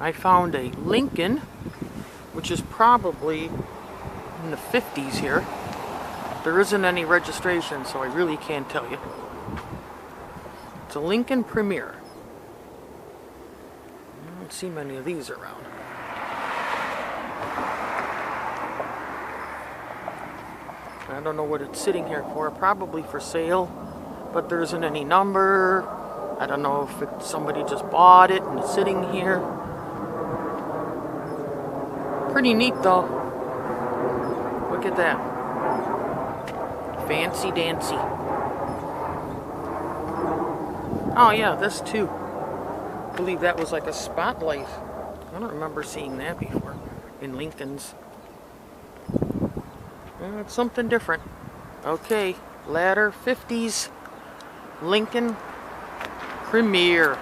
I found a Lincoln, which is probably in the 50s here. There isn't any registration, so I really can't tell you. It's a Lincoln Premier. I don't see many of these around. I don't know what it's sitting here for. Probably for sale, but there isn't any number. I don't know if somebody just bought it and it's sitting here. Pretty neat though. Look at that. Fancy dancy. Oh yeah, this too. I believe that was like a spotlight. I don't remember seeing that before in Lincolns. It's something different. Okay, ladder 50s Lincoln Premier.